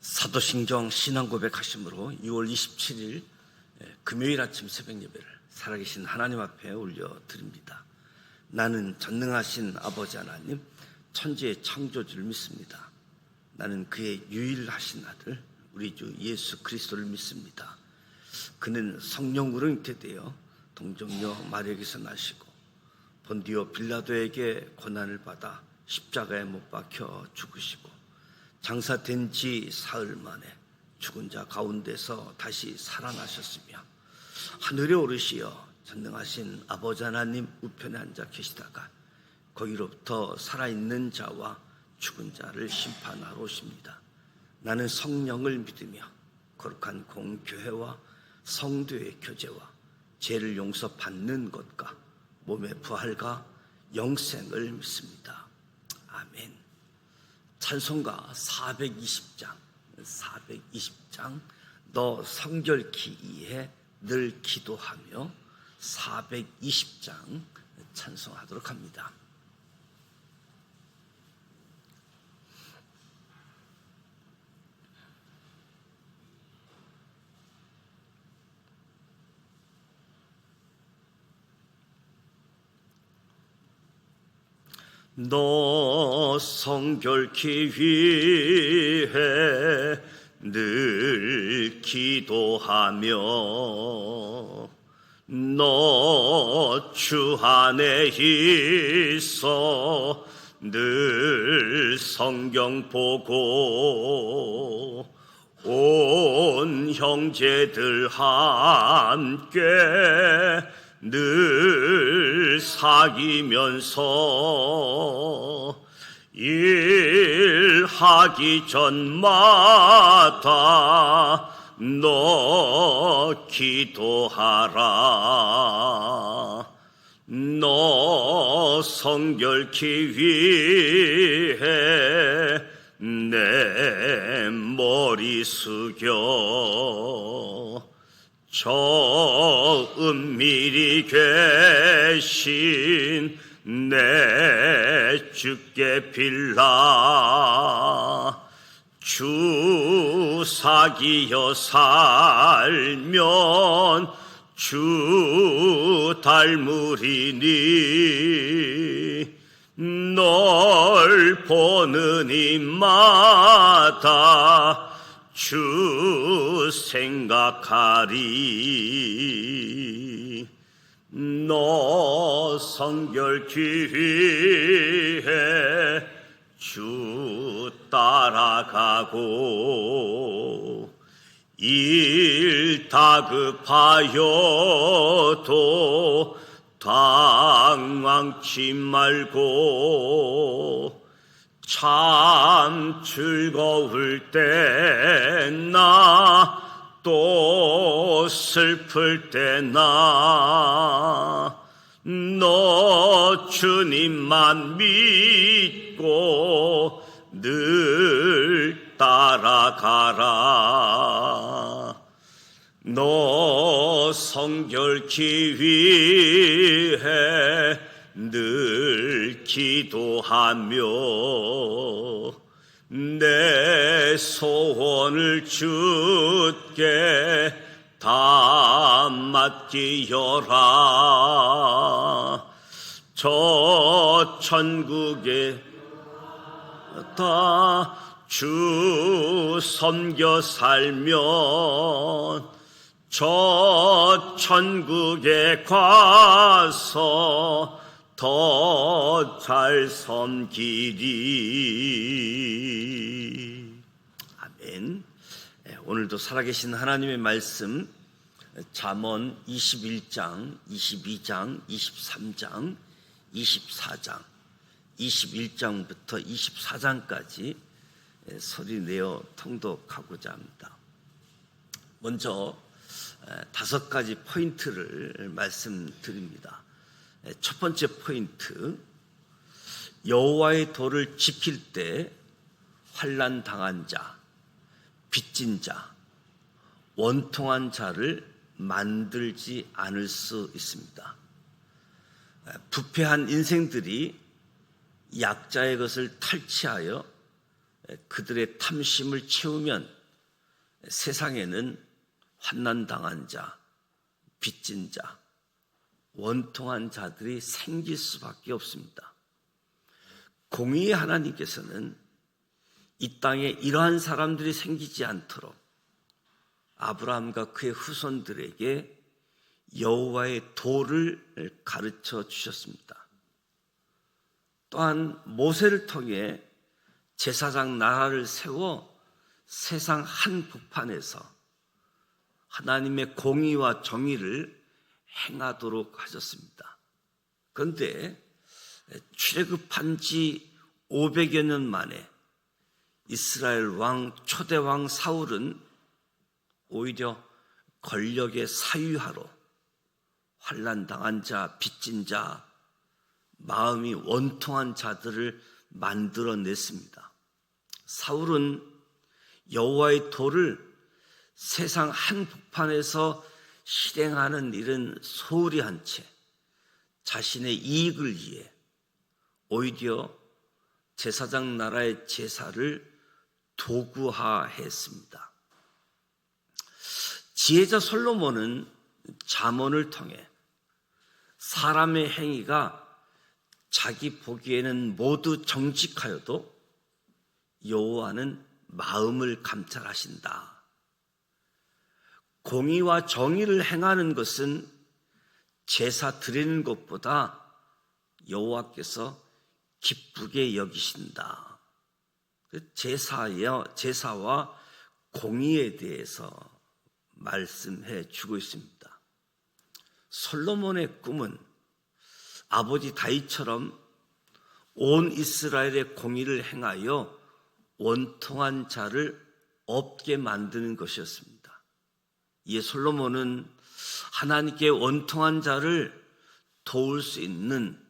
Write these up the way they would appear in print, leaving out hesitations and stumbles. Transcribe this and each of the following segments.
사도신경 신앙고백 하심으로 6월 27일 금요일 아침 새벽 예배를 살아계신 하나님 앞에 올려드립니다. 나는 전능하신 아버지 하나님, 천지의 창조주를 믿습니다. 나는 그의 유일하신 아들 우리 주 예수 그리스도를 믿습니다. 그는 성령으로 잉태되어 동정녀 마리아에게서 나시고 본디오 빌라도에게 고난을 받아 십자가에 못 박혀 죽으시고 장사된 지 사흘 만에 죽은 자 가운데서 다시 살아나셨으며 하늘에 오르시어 전능하신 아버지 하나님 우편에 앉아 계시다가 거기로부터 살아있는 자와 죽은 자를 심판하러 오십니다. 나는 성령을 믿으며 거룩한 공교회와 성도의 교제와 죄를 용서받는 것과 몸의 부활과 영생을 믿습니다. 아멘. 찬송가 420장 너 성결케 이해 늘 기도하며 420장 찬송하도록 합니다. 너 성결케 위해 늘 기도하며 너 주 안에 있어 늘 성경 보고 온 형제들 함께 늘 사귀면서 일하기 전마다 너 기도하라. 너 성결케 위해 내 머리 숙여 저 은밀히 계신 내 주께 빌라. 주 사귀어 살면 주 닮으리니 널 보는 입마다 주 생각하리. 너 성결케 위해 주 따라가고 일 다급하여도 당황치 말고 참 즐거울 때나 또 슬플 때나 너 주님만 믿고 늘 따라가라. 너 성결케 위해 늘 기도하며 내 소원을 주께 다 맡기어라. 저 천국에 다 주 섬겨 살면 저 천국에 가서 더 잘 섬기리. 아멘. 오늘도 살아계신 하나님의 말씀 잠언 21장, 22장, 23장, 24장, 21장부터 24장까지 소리내어 통독하고자 합니다. 먼저 5가지 포인트를 말씀드립니다. 첫 번째 포인트, 여호와의 도를 지킬 때 환난 당한 자, 빚진 자, 원통한 자를 만들지 않을 수 있습니다. 부패한 인생들이 약자의 것을 탈취하여 그들의 탐심을 채우면 세상에는 환난당한 자, 빚진 자, 원통한 자들이 생길 수밖에 없습니다. 공의의 하나님께서는 이 땅에 이러한 사람들이 생기지 않도록 아브라함과 그의 후손들에게 여호와의 도를 가르쳐 주셨습니다. 또한 모세를 통해 제사장 나라를 세워 세상 한복판에서 하나님의 공의와 정의를 행하도록 하셨습니다. 그런데 출애굽한 지 500여 년 만에 이스라엘 초대 왕 사울은 오히려 권력의 사유하로 환난당한 자, 빚진 자, 마음이 원통한 자들을 만들어냈습니다. 사울은 여호와의 도를 세상 한복판에서 실행하는 일은 소홀히 한 채 자신의 이익을 위해 오히려 제사장 나라의 제사를 도구화했습니다. 지혜자 솔로몬은 잠언을 통해 사람의 행위가 자기 보기에는 모두 정직하여도 여호와는 마음을 감찰하신다. 공의와 정의를 행하는 것은 제사 드리는 것보다 여호와께서 기쁘게 여기신다. 제사와 공의에 대해서 말씀해 주고 있습니다. 솔로몬의 꿈은 아버지 다윗처럼 온 이스라엘의 공의를 행하여 원통한 자를 없게 만드는 것이었습니다. 이에 솔로몬은 하나님께 원통한 자를 도울 수 있는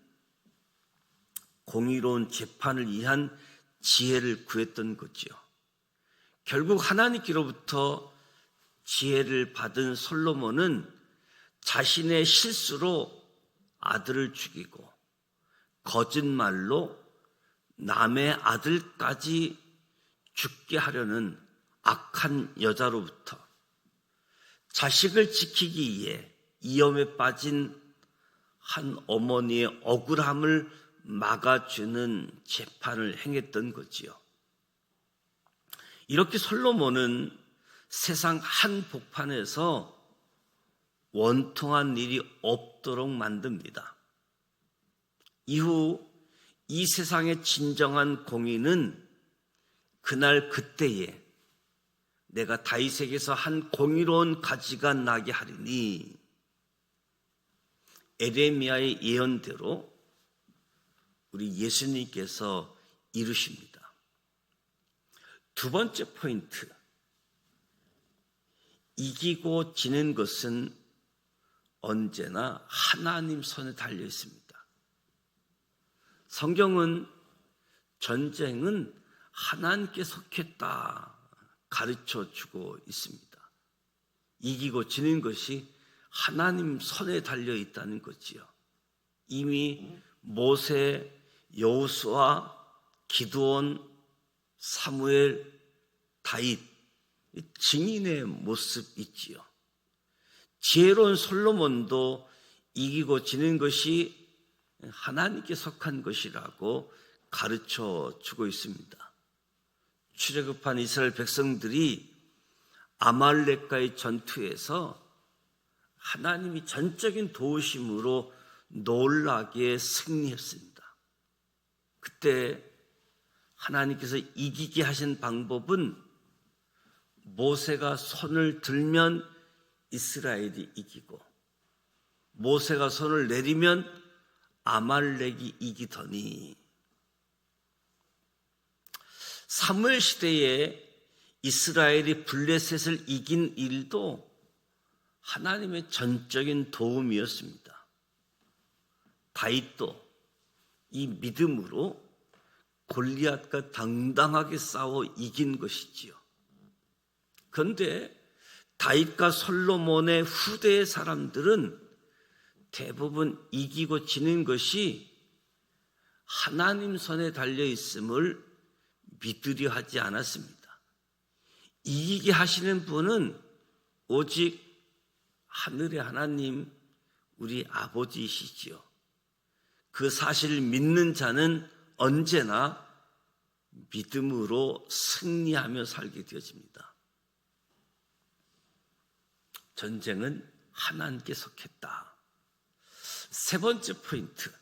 공의로운 재판을 위한 지혜를 구했던 거지요. 결국 하나님께로부터 지혜를 받은 솔로몬은 자신의 실수로 아들을 죽이고 거짓말로 남의 아들까지 죽게 하려는 악한 여자로부터 자식을 지키기 위해 위험에 빠진 한 어머니의 억울함을 막아주는 재판을 행했던 거지요. 이렇게 솔로몬은 세상 한복판에서 원통한 일이 없도록 만듭니다. 이후 이 세상의 진정한 공의는 그날 그때에 내가 다윗에게서 한 공의로운 가지가 나게 하리니 에레미야의 예언대로 우리 예수님께서 이루십니다. 두 번째 포인트, 이기고 지는 것은 언제나 하나님 손에 달려 있습니다. 성경은 전쟁은 하나님께 속했다 가르쳐 주고 있습니다. 이기고 지는 것이 하나님 손에 달려 있다는 거지요. 이미 모세, 여호수아, 기드온, 사무엘, 다윗 증인의 모습 있지요. 지혜로운 솔로몬도 이기고 지는 것이 하나님께 속한 것이라고 가르쳐 주고 있습니다. 출애굽한 이스라엘 백성들이 아말렉과의 전투에서 하나님이 전적인 도우심으로 놀라게 승리했습니다. 그때 하나님께서 이기게 하신 방법은 모세가 손을 들면 이스라엘이 이기고 모세가 손을 내리면 아말렉이 이기더니, 사무엘 시대에 이스라엘이 블레셋을 이긴 일도 하나님의 전적인 도움이었습니다. 다윗도 이 믿음으로 골리앗과 당당하게 싸워 이긴 것이지요. 그런데 다윗과 솔로몬의 후대의 사람들은 대부분 이기고 지는 것이 하나님 손에 달려 있음을 믿으려 하지 않았습니다. 이기게 하시는 분은 오직 하늘의 하나님, 우리 아버지이시지요. 그 사실을 믿는 자는 언제나 믿음으로 승리하며 살게 되어집니다. 전쟁은 하나님께 속했다. 세 번째 포인트.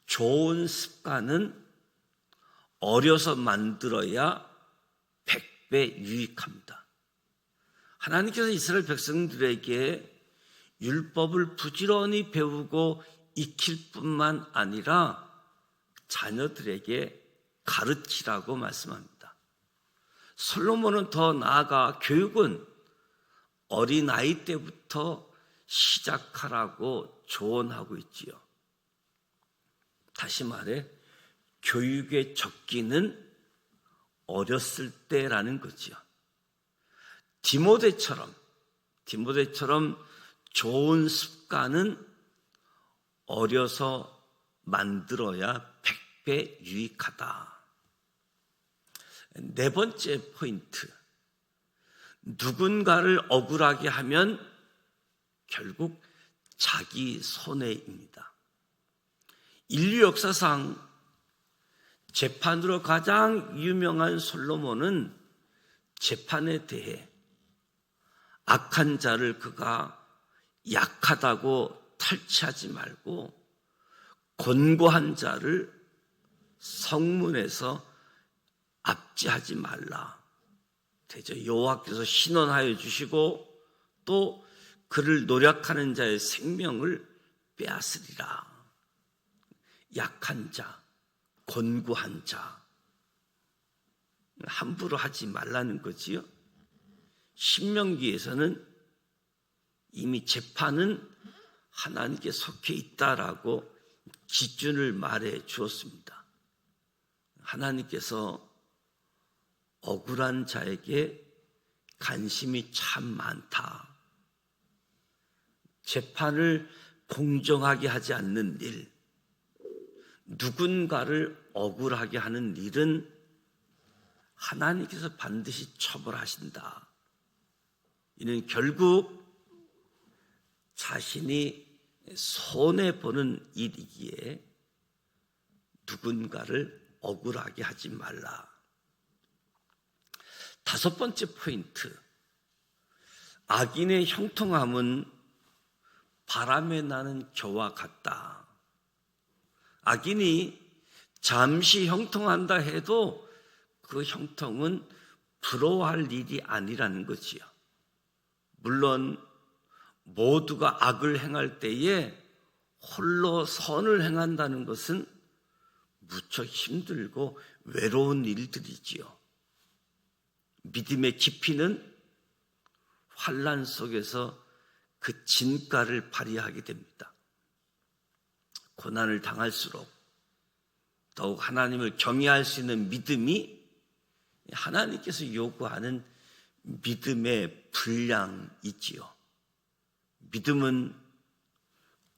좋은 습관은 어려서 만들어야 100배 유익합니다. 하나님께서 이스라엘 백성들에게 율법을 부지런히 배우고 익힐 뿐만 아니라 자녀들에게 가르치라고 말씀합니다. 솔로몬은 더 나아가 교육은 어린아이 때부터 시작하라고 조언하고 있지요. 다시 말해 교육의 적기는 어렸을 때라는 거지요. 디모데처럼 좋은 습관은 어려서 만들어야 100배 유익하다. 네 번째 포인트. 누군가를 억울하게 하면 결국 자기 손해입니다. 인류 역사상 재판으로 가장 유명한 솔로몬은 재판에 대해 악한 자를 그가 약하다고 탈취하지 말고 곤고한 자를 성문에서 압제하지 말라. 대저 여호와께서 신원하여 주시고 또 그를 노력하는 자의 생명을 빼앗으리라. 약한 자, 곤고한 자 함부로 하지 말라는 거지요. 신명기에서는 이미 재판은 하나님께 속해 있다라고 기준을 말해 주었습니다. 하나님께서 억울한 자에게 관심이 참 많다. 재판을 공정하게 하지 않는 일, 누군가를 억울하게 하는 일은 하나님께서 반드시 처벌하신다. 이는 결국 자신이 손해보는 일이기에 누군가를 억울하게 하지 말라. 다섯 번째 포인트. 악인의 형통함은 바람에 나는 겨와 같다. 악인이 잠시 형통한다 해도 그 형통은 부러워할 일이 아니라는 거지요. 물론 모두가 악을 행할 때에 홀로 선을 행한다는 것은 무척 힘들고 외로운 일들이지요. 믿음의 깊이는 환난 속에서 그 진가를 발휘하게 됩니다. 고난을 당할수록 더욱 하나님을 경외할 수 있는 믿음이 하나님께서 요구하는 믿음의 분량이지요. 믿음은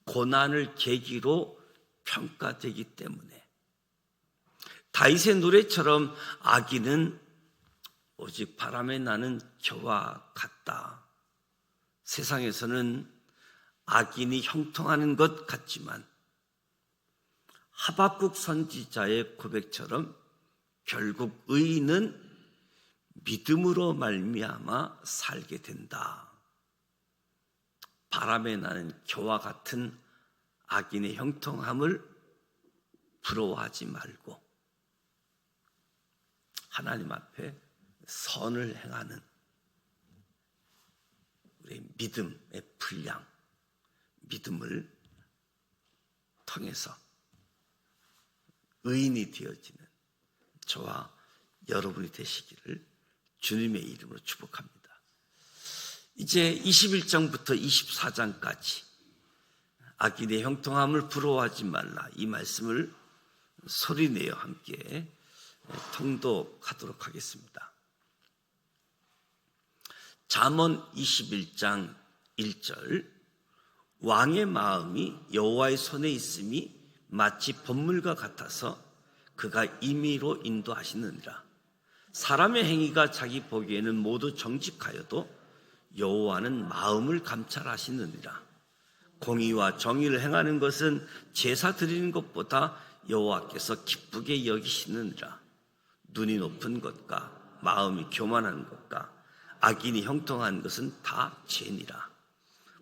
고난을 계기로 평가되기 때문에 다윗의 노래처럼 악인은 오직 바람에 나는 겨와 같다. 세상에서는 악인이 형통하는 것 같지만 하박국 선지자의 고백처럼 결국 의인은 믿음으로 말미암아 살게 된다. 바람에 나는 겨와 같은 악인의 형통함을 부러워하지 말고 하나님 앞에 선을 행하는 우리 믿음의 분량, 믿음을 통해서 의인이 되어지는 저와 여러분이 되시기를 주님의 이름으로 축복합니다. 이제 21장부터 24장까지 악인의 형통함을 부러워하지 말라, 이 말씀을 소리내어 함께 통독하도록 하겠습니다. 잠언 21장 1절. 왕의 마음이 여호와의 손에 있음이 마치 번물과 같아서 그가 임의로 인도하시느니라. 사람의 행위가 자기 보기에는 모두 정직하여도 여호와는 마음을 감찰하시느니라. 공의와 정의를 행하는 것은 제사 드리는 것보다 여호와께서 기쁘게 여기시느니라. 눈이 높은 것과 마음이 교만한 것과 악인이 형통한 것은 다 죄니라.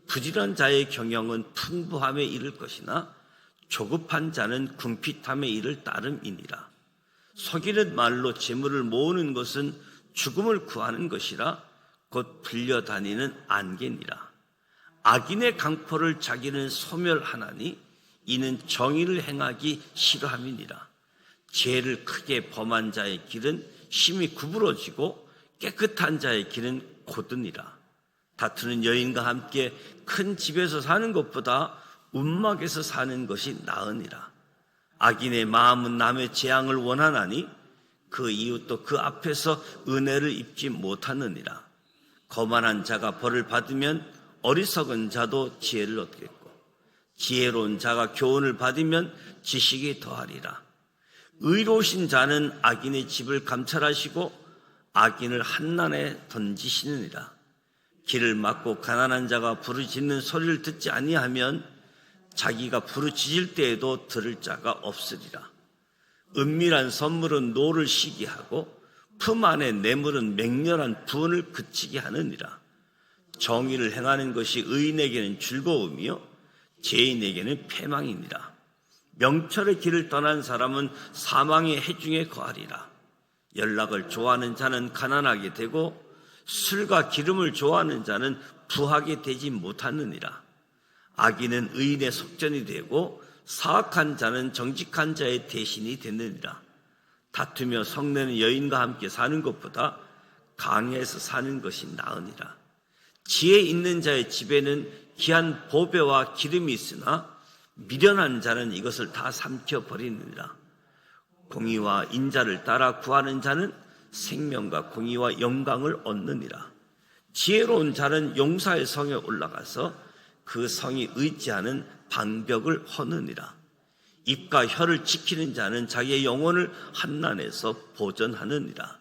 부지런한 자의 경영은 풍부함에 이를 것이나 조급한 자는 궁핍함에 이를 따름이니라. 속이는 말로 재물을 모으는 것은 죽음을 구하는 것이라 곧 불려다니는 안개니라. 악인의 강포를 자기는 소멸하나니 이는 정의를 행하기 싫어함이니라. 죄를 크게 범한 자의 길은 심히 구부러지고 깨끗한 자의 길은 곧으니라. 다투는 여인과 함께 큰 집에서 사는 것보다 움막에서 사는 것이 나으니라. 악인의 마음은 남의 재앙을 원하나니 그 이웃도 그 앞에서 은혜를 입지 못하느니라. 거만한 자가 벌을 받으면 어리석은 자도 지혜를 얻겠고 지혜로운 자가 교훈을 받으면 지식이 더하리라. 의로우신 자는 악인의 집을 감찰하시고 악인을 한난에 던지시느니라. 길을 막고 가난한 자가 부르짖는 소리를 듣지 아니하면 자기가 부르짖을 때에도 들을 자가 없으리라. 은밀한 선물은 노를 시기 하고 품 안의 뇌물은 맹렬한 분을 그치게 하느니라. 정의를 행하는 것이 의인에게는 즐거움이요 죄인에게는 패망이니라. 명철의 길을 떠난 사람은 사망의 해중에 거하리라. 연락을 좋아하는 자는 가난하게 되고 술과 기름을 좋아하는 자는 부하게 되지 못하느니라. 악인은 의인의 속전이 되고 사악한 자는 정직한 자의 대신이 되느니라. 다투며 성내는 여인과 함께 사는 것보다 강에서 사는 것이 나으니라. 지혜 있는 자의 집에는 귀한 보배와 기름이 있으나 미련한 자는 이것을 다 삼켜버리느니라. 공의와 인자를 따라 구하는 자는 생명과 공의와 영광을 얻느니라. 지혜로운 자는 용사의 성에 올라가서 그 성이 의지하는 방벽을 허느니라. 입과 혀를 지키는 자는 자기의 영혼을 한난에서 보전하느니라.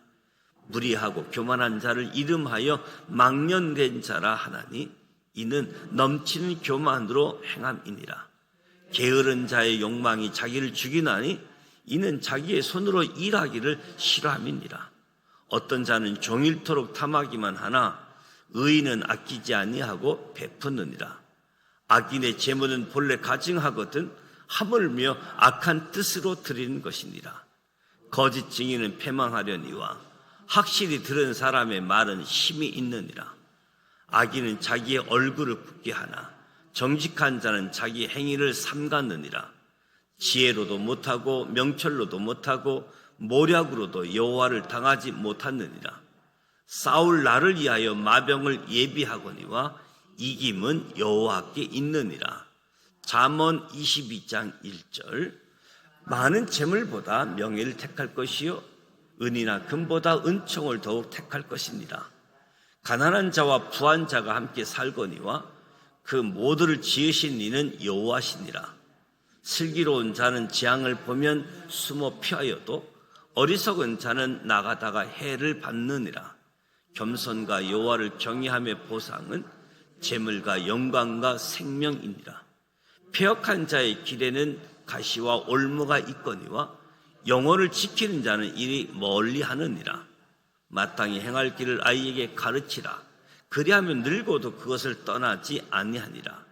무리하고 교만한 자를 이름하여 망령된 자라 하나니 이는 넘치는 교만으로 행함이니라. 게으른 자의 욕망이 자기를 죽이나니 이는 자기의 손으로 일하기를 싫어함이니라. 어떤 자는 종일토록 탐하기만 하나 의인은 아끼지 아니하고 베푸느니라. 악인의 재물은 본래 가증하거든 하물며 악한 뜻으로 드리는 것이니라. 거짓 증인은 패망하려니와 확실히 들은 사람의 말은 힘이 있느니라. 악인은 자기의 얼굴을 굽게 하나 정직한 자는 자기 행위를 삼갔느니라. 지혜로도 못하고 명철로도 못하고 모략으로도 여호와를 당하지 못하느니라. 싸울 날을 위하여 마병을 예비하거니와 이김은 여호와께 있느니라. 잠언 22장 1절. 많은 재물보다 명예를 택할 것이요 은이나 금보다 은총을 더욱 택할 것이니라. 가난한 자와 부한 자가 함께 살거니와 그 모두를 지으신 이는 여호와시니라. 슬기로운 자는 재앙을 보면 숨어 피하여도 어리석은 자는 나가다가 해를 받느니라. 겸손과 여호와를 경외함의 보상은 재물과 영광과 생명이니라. 패역한 자의 길에는 가시와 올무가 있거니와 영혼을 지키는 자는 이리 멀리 하느니라. 마땅히 행할 길을 아이에게 가르치라. 그리하면 늙어도 그것을 떠나지 아니하니라.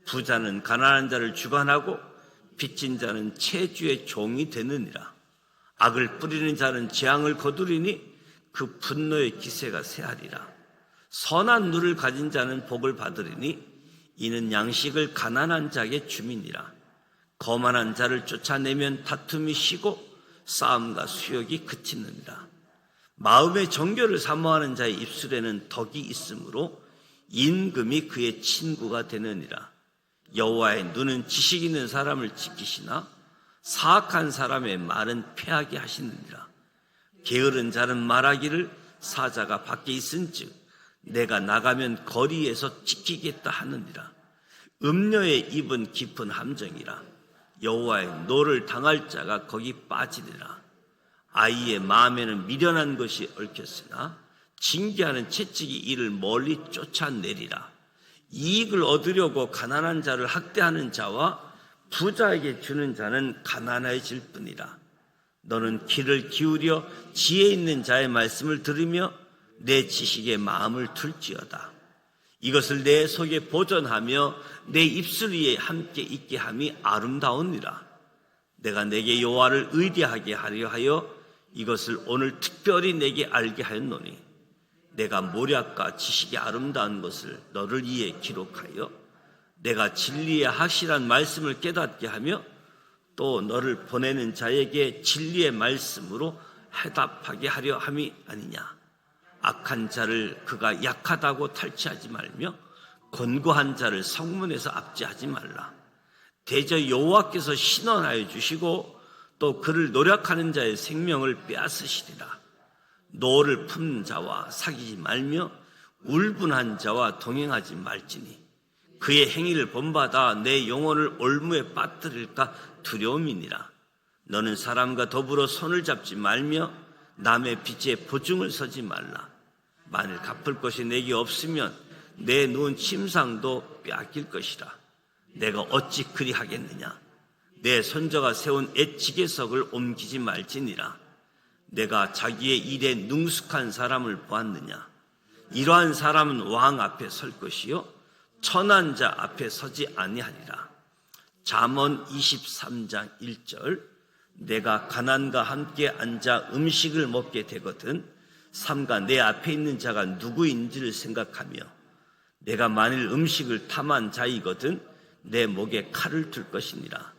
부자는 가난한 자를 주관하고 빚진 자는 채주의 종이 되느니라. 악을 뿌리는 자는 재앙을 거두리니 그 분노의 기세가 새하리라. 선한 눈을 가진 자는 복을 받으리니 이는 양식을 가난한 자에게 줌이니라. 거만한 자를 쫓아내면 다툼이 쉬고 싸움과 수욕이 그치느니라. 마음의 정결을 사모하는 자의 입술에는 덕이 있으므로 임금이 그의 친구가 되느니라. 여호와의 눈은 지식 있는 사람을 지키시나 사악한 사람의 말은 패하게 하시느니라. 게으른 자는 말하기를 사자가 밖에 있은즉 내가 나가면 거리에서 지키겠다 하느니라. 음녀의 입은 깊은 함정이라. 여호와의 노를 당할 자가 거기 빠지리라. 아이의 마음에는 미련한 것이 얽혔으나 징계하는 채찍이 이를 멀리 쫓아내리라. 이익을 얻으려고 가난한 자를 학대하는 자와 부자에게 주는 자는 가난해질 뿐이라. 너는 귀를 기울여 지혜 있는 자의 말씀을 들으며 내 지식에 마음을 둘지어다. 이것을 내 속에 보존하며 내 입술 위에 함께 있게 함이 아름다우니라. 내가 내게 여호와를 의뢰하게 하려 하여 이것을 오늘 특별히 내게 알게 하였노니 내가 모략과 지식이 아름다운 것을 너를 위해 기록하여 내가 진리의 확실한 말씀을 깨닫게 하며 또 너를 보내는 자에게 진리의 말씀으로 해답하게 하려 함이 아니냐. 악한 자를 그가 약하다고 탈취하지 말며 권고한 자를 성문에서 압제하지 말라. 대저 여호와께서 신원하여 주시고 또 그를 노력하는 자의 생명을 빼앗으시리라. 노를 품는 자와 사귀지 말며 울분한 자와 동행하지 말지니 그의 행위를 본받아 내 영혼을 올무에 빠뜨릴까 두려움이니라. 너는 사람과 더불어 손을 잡지 말며 남의 빚에 보증을 서지 말라. 만일 갚을 것이 내게 없으면 내 누운 침상도 빼앗길 것이라. 내가 어찌 그리하겠느냐. 내 손자가 세운 애지계석을 옮기지 말지니라. 내가 자기의 일에 능숙한 사람을 보았느냐. 이러한 사람은 왕 앞에 설 것이요 천한 자 앞에 서지 아니하리라. 잠언 23장 1절. 내가 가난과 함께 앉아 음식을 먹게 되거든 삼가 내 앞에 있는 자가 누구인지를 생각하며 내가 만일 음식을 탐한 자이거든 내 목에 칼을 둘 것이니라.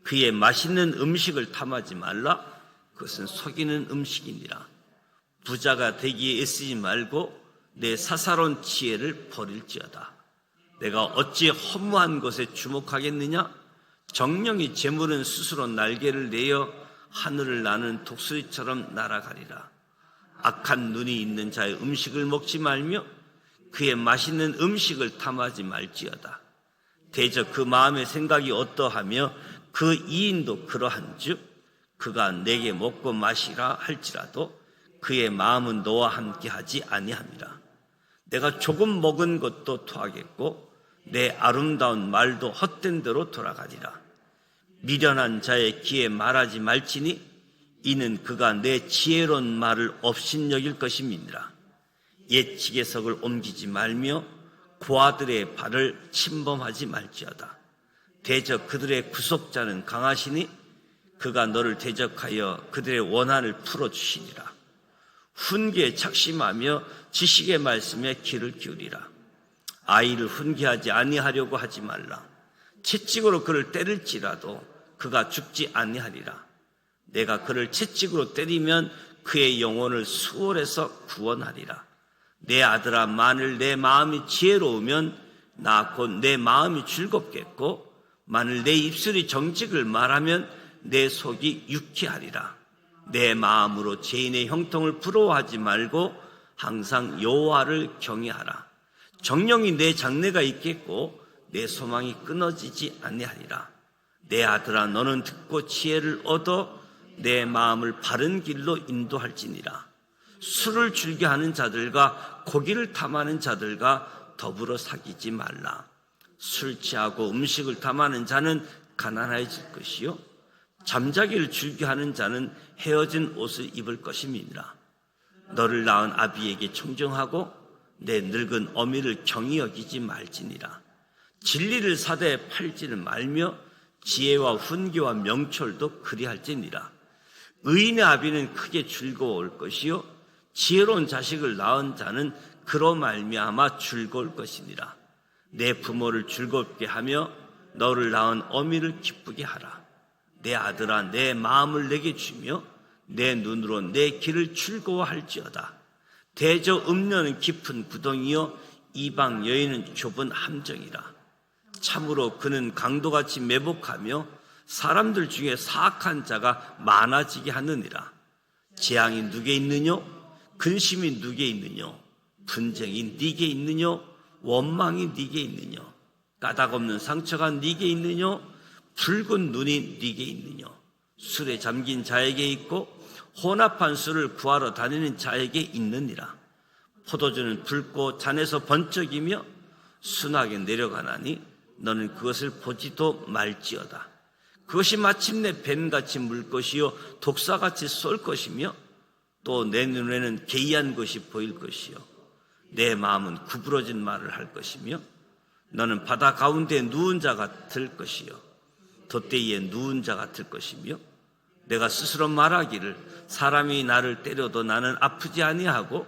그의 맛있는 음식을 탐하지 말라. 그것은 속이는 음식이니라. 부자가 되기에 애쓰지 말고 내 사사로운 지혜를 버릴지어다. 내가 어찌 허무한 것에 주목하겠느냐. 정령이 재물은 스스로 날개를 내어 하늘을 나는 독수리처럼 날아가리라. 악한 눈이 있는 자의 음식을 먹지 말며 그의 맛있는 음식을 탐하지 말지어다. 대저 그 마음의 생각이 어떠하며 그 이인도 그러한즉 그가 내게 먹고 마시라 할지라도 그의 마음은 너와 함께하지 아니함이라. 내가 조금 먹은 것도 토하겠고 내 아름다운 말도 헛된 대로 돌아가리라. 미련한 자의 귀에 말하지 말지니 이는 그가 내 지혜로운 말을 업신여길 것임이니라. 옛 지계석을 옮기지 말며 고아들의 발을 침범하지 말지어다. 대적 그들의 구속자는 강하시니 그가 너를 대적하여 그들의 원한을 풀어주시리라. 훈계에 착심하며 지식의 말씀에 귀를 기울이라. 아이를 훈계하지 아니하려고 하지 말라. 채찍으로 그를 때릴지라도 그가 죽지 아니하리라. 내가 그를 채찍으로 때리면 그의 영혼을 수월해서 구원하리라. 내 아들아, 만일 내 마음이 지혜로우면 나 곧 내 마음이 즐겁겠고 만일 내 입술이 정직을 말하면 내 속이 유쾌하리라. 내 마음으로 죄인의 형통을 부러워하지 말고 항상 여호와를 경외하라. 정령이 내 장래가 있겠고 내 소망이 끊어지지 아니하리라. 내 아들아, 너는 듣고 지혜를 얻어 내 마음을 바른 길로 인도할지니라. 술을 즐겨하는 자들과 고기를 탐하는 자들과 더불어 사귀지 말라. 술 취하고 음식을 탐하는 자는 가난해질 것이요 잠자기를 즐겨하는 자는 헤어진 옷을 입을 것임이니라. 너를 낳은 아비에게 청정하고 내 늙은 어미를 경히 여기지 말지니라. 진리를 사대에 팔지는 말며 지혜와 훈계와 명철도 그리할지니라. 의인의 아비는 크게 즐거울 것이요 지혜로운 자식을 낳은 자는 그로 말미암아 즐거울 것이니라. 내 부모를 즐겁게 하며 너를 낳은 어미를 기쁘게 하라. 내 아들아, 내 마음을 내게 주며 내 눈으로 내 길을 즐거워할지어다. 대저 음녀는 깊은 구덩이요 이방 여인은 좁은 함정이라. 참으로 그는 강도같이 매복하며 사람들 중에 사악한 자가 많아지게 하느니라. 재앙이 누게 있느뇨? 근심이 누게 있느뇨? 분쟁이 네게 있느뇨? 원망이 네게 있느뇨? 까닭없는 상처가 네게 있느뇨? 붉은 눈이 네게 있느냐? 술에 잠긴 자에게 있고 혼합한 술을 구하러 다니는 자에게 있느니라. 포도주는 붉고 잔에서 번쩍이며 순하게 내려가나니 너는 그것을 보지도 말지어다. 그것이 마침내 뱀같이 물 것이요 독사같이 쏠 것이며 또 내 눈에는 개의한 것이 보일 것이요 내 마음은 구부러진 말을 할 것이며 너는 바다 가운데 누운 자 같을 것이요 돛대위에 누운 자 같을 것이며 내가 스스로 말하기를 사람이 나를 때려도 나는 아프지 아니하고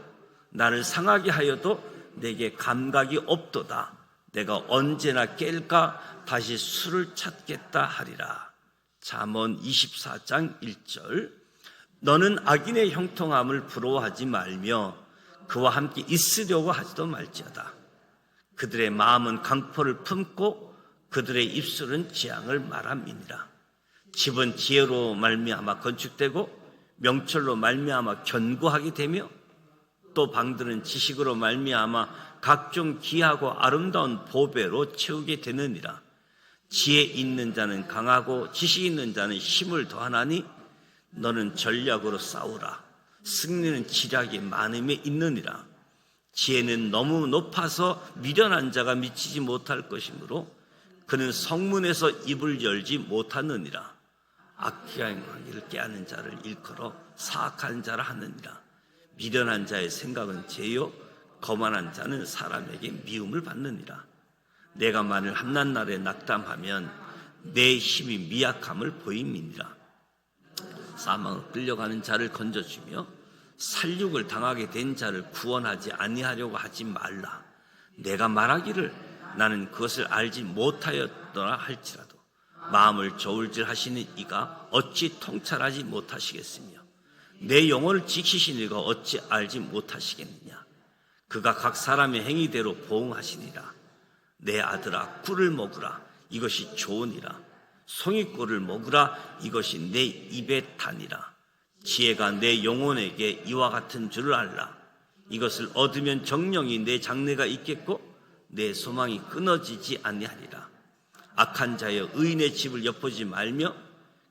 나를 상하게 하여도 내게 감각이 없도다. 내가 언제나 깰까 다시 술을 찾겠다 하리라. 잠언 24장 1절. 너는 악인의 형통함을 부러워하지 말며 그와 함께 있으려고 하지도 말지어다. 그들의 마음은 강포를 품고 그들의 입술은 재앙을 말함이니라. 집은 지혜로 말미암아 건축되고 명철로 말미암아 견고하게 되며 또 방들은 지식으로 말미암아 각종 귀하고 아름다운 보배로 채우게 되느니라. 지혜 있는 자는 강하고 지식 있는 자는 힘을 더하나니 너는 전략으로 싸우라. 승리는 지략이 많음에 있느니라. 지혜는 너무 높아서 미련한 자가 미치지 못할 것이므로 그는 성문에서 입을 열지 못하느니라. 악행하기를 깨하는 자를 일컬어 사악한 자라 하느니라. 미련한 자의 생각은 죄요 거만한 자는 사람에게 미움을 받느니라. 내가 만일 함난날에 낙담하면 내 힘이 미약함을 보임이니라. 사망을 끌려가는 자를 건져주며 살육을 당하게 된 자를 구원하지 아니하려고 하지 말라. 내가 말하기를 나는 그것을 알지 못하였더라 할지라도 마음을 저울질하시는 이가 어찌 통찰하지 못하시겠으며 내 영혼을 지키신 이가 어찌 알지 못하시겠느냐. 그가 각 사람의 행위대로 보응하시니라. 내 아들아 꿀을 먹으라. 이것이 좋으니라. 송이꿀을 먹으라. 이것이 내 입에 타니라. 지혜가 내 영혼에게 이와 같은 줄을 알라. 이것을 얻으면 정령이 내 장래가 있겠고 내 소망이 끊어지지 아니하리라. 악한 자여 의인의 집을 엿보지 말며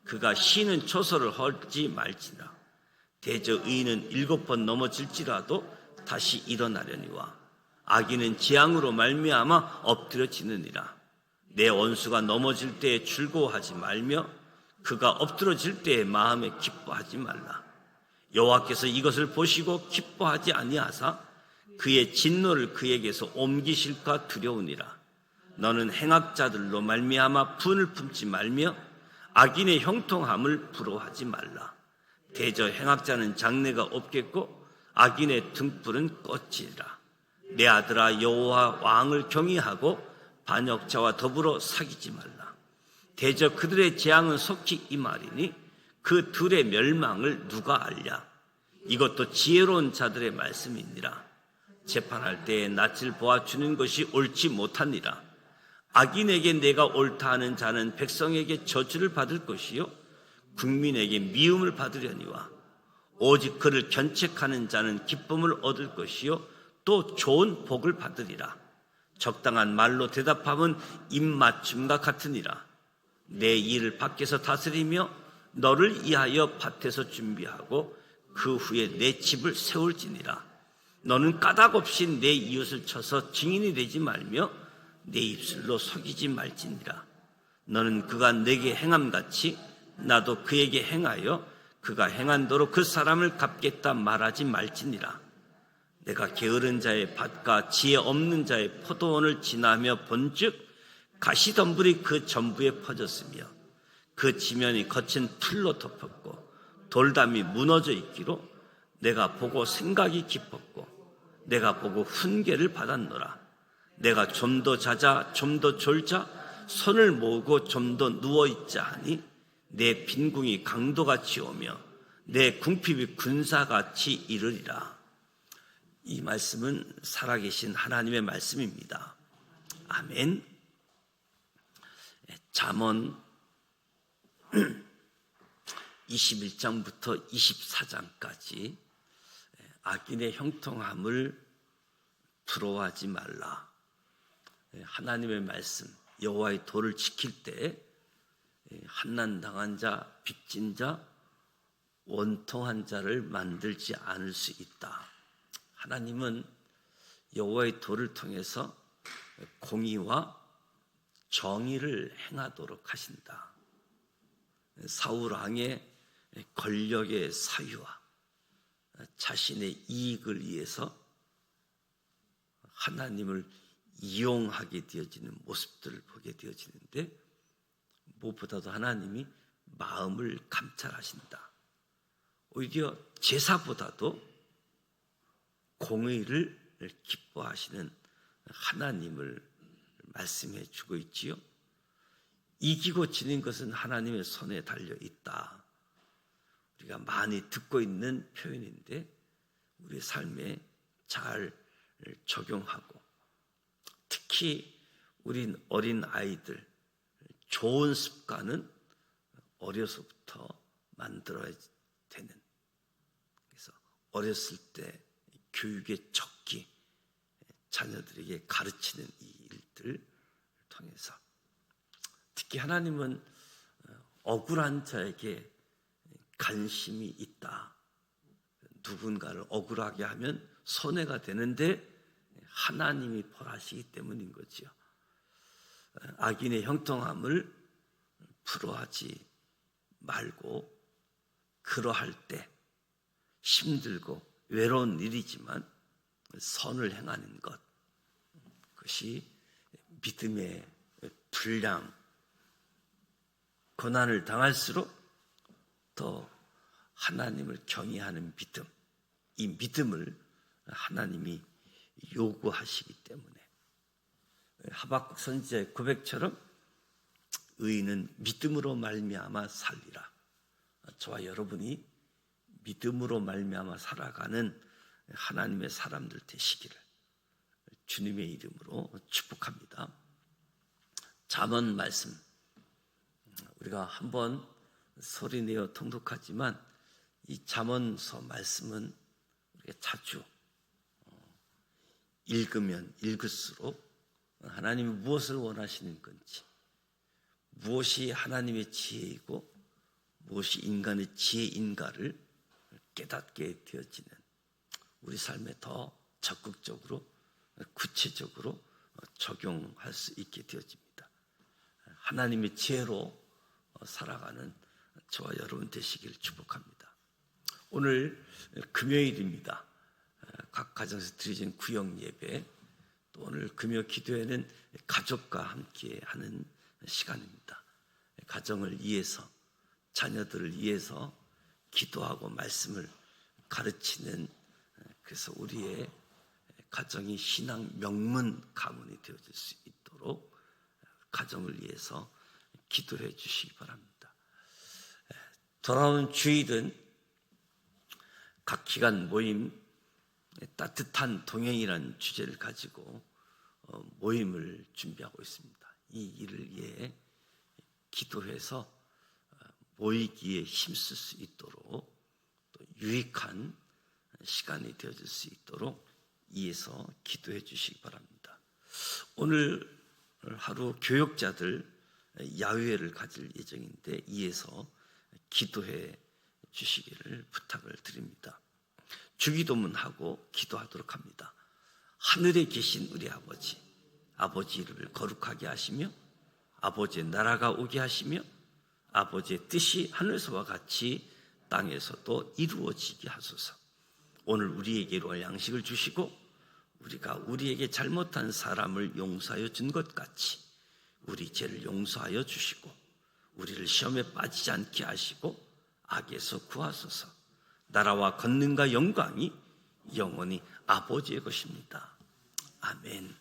그가 쉬는 초소를 헐지 말지라. 대저 의인은 7번 넘어질지라도 다시 일어나려니와 악인은 재앙으로 말미암아 엎드려지느니라. 내 원수가 넘어질 때에 즐거워하지 말며 그가 엎드러질 때에 마음에 기뻐하지 말라. 여호와께서 이것을 보시고 기뻐하지 아니하사 그의 진노를 그에게서 옮기실까 두려우니라. 너는 행악자들로 말미암아 분을 품지 말며 악인의 형통함을 부러워하지 말라. 대저 행악자는 장래가 없겠고 악인의 등불은 꺼지리라. 내 아들아 여호와 왕을 경외하고 반역자와 더불어 사귀지 말라. 대저 그들의 재앙은 속히 임하리니 그 둘의 멸망을 누가 알랴. 이것도 지혜로운 자들의 말씀이니라. 재판할 때에 낯을 보아주는 것이 옳지 못하니라. 악인에게 내가 옳다 하는 자는 백성에게 저주를 받을 것이요 국민에게 미움을 받으려니와 오직 그를 견책하는 자는 기쁨을 얻을 것이요 또 좋은 복을 받으리라. 적당한 말로 대답함은 입맞춤과 같으니라. 내 일을 밖에서 다스리며 너를 위하여 밭에서 준비하고 그 후에 내 집을 세울지니라. 너는 까닭없이 내 이웃을 쳐서 증인이 되지 말며 내 입술로 속이지 말지니라. 너는 그가 내게 행함같이 나도 그에게 행하여 그가 행한대로 그 사람을 갚겠다 말하지 말지니라. 내가 게으른 자의 밭과 지혜 없는 자의 포도원을 지나며 본즉 가시덤불이 그 전부에 퍼졌으며 그 지면이 거친 풀로 덮였고 돌담이 무너져 있기로 내가 보고 생각이 깊었고 내가 보고 훈계를 받았노라. 내가 좀 더 자자 좀 더 졸자 손을 모으고 좀 더 누워있자 하니 내 빈궁이 강도같이 오며 내 궁핍이 군사같이 이르리라. 이 말씀은 살아계신 하나님의 말씀입니다. 아멘. 잠언 21장부터 24장까지 악인의 형통함을 부러워하지 말라. 하나님의 말씀, 여호와의 도를 지킬 때 한난 당한 자, 빚진 자, 원통한 자를 만들지 않을 수 있다. 하나님은 여호와의 돌을 통해서 공의와 정의를 행하도록 하신다. 사울 왕의 권력의 사유와 자신의 이익을 위해서 하나님을 이용하게 되어지는 모습들을 보게 되어지는데, 무엇보다도 하나님이 마음을 감찰하신다. 오히려 제사보다도 공의를 기뻐하시는 하나님을 말씀해 주고 있지요. 이기고 지는 것은 하나님의 손에 달려 있다. 우리가 많이 듣고 있는 표현인데 우리 삶에 잘 적용하고, 특히 우린 어린 아이들, 좋은 습관은 어려서부터 만들어야 되는, 그래서 어렸을 때 교육의 적기, 자녀들에게 가르치는 이 일들을 통해서, 특히 하나님은 억울한 자에게 관심이 있다. 누군가를 억울하게 하면 손해가 되는데 하나님이 벌하시기 때문인 거지요. 악인의 형통함을 부러워하지 말고, 그러할 때 힘들고 외로운 일이지만 선을 행하는 것, 그것이 믿음의 분량. 고난을 당할수록 더 하나님을 경외하는 믿음, 이 믿음을 하나님이 요구하시기 때문에 하박국 선지자의 고백처럼 의인은 믿음으로 말미암아 살리라. 저와 여러분이 믿음으로 말미암아 살아가는 하나님의 사람들 되시기를 주님의 이름으로 축복합니다. 잠언 말씀, 우리가 한번 소리내어 통독하지만 이 잠언서 말씀은 우리가 자주 읽으면 읽을수록 하나님이 무엇을 원하시는 건지, 무엇이 하나님의 지혜이고 무엇이 인간의 지혜인가를 깨닫게 되어지는, 우리 삶에 더 적극적으로 구체적으로 적용할 수 있게 되어집니다. 하나님의 지혜로 살아가는 저와 여러분 되시길 축복합니다. 오늘 금요일입니다. 각 가정에서 드리는 구역 예배, 또 오늘 금요 기도회는 가족과 함께 하는 시간입니다. 가정을 위해서, 자녀들을 위해서 기도하고 말씀을 가르치는, 그래서 우리의 가정이 신앙 명문 가문이 되어질 수 있도록 가정을 위해서 기도해 주시기 바랍니다. 돌아온 주일은 각 기관 모임, 따뜻한 동행이라는 주제를 가지고 모임을 준비하고 있습니다. 이 일을 위해 기도해서 모이기에 힘쓸 수 있도록, 또 유익한 시간이 되어질 수 있도록 이에서 기도해 주시기 바랍니다. 오늘 하루 교역자들 야유회를 가질 예정인데 이에서 기도해 주시기를 부탁을 드립니다. 주기도문하고 기도하도록 합니다. 하늘에 계신 우리 아버지, 아버지 이름을 거룩하게 하시며 아버지의 나라가 오게 하시며 아버지의 뜻이 하늘에서와 같이 땅에서도 이루어지게 하소서. 오늘 우리에게 이루어질 양식을 주시고 우리가 우리에게 잘못한 사람을 용서하여 준 것 같이 우리 죄를 용서하여 주시고 우리를 시험에 빠지지 않게 하시고 악에서 구하소서. 나라와 권능과 영광이 영원히 아버지의 것입니다. 아멘.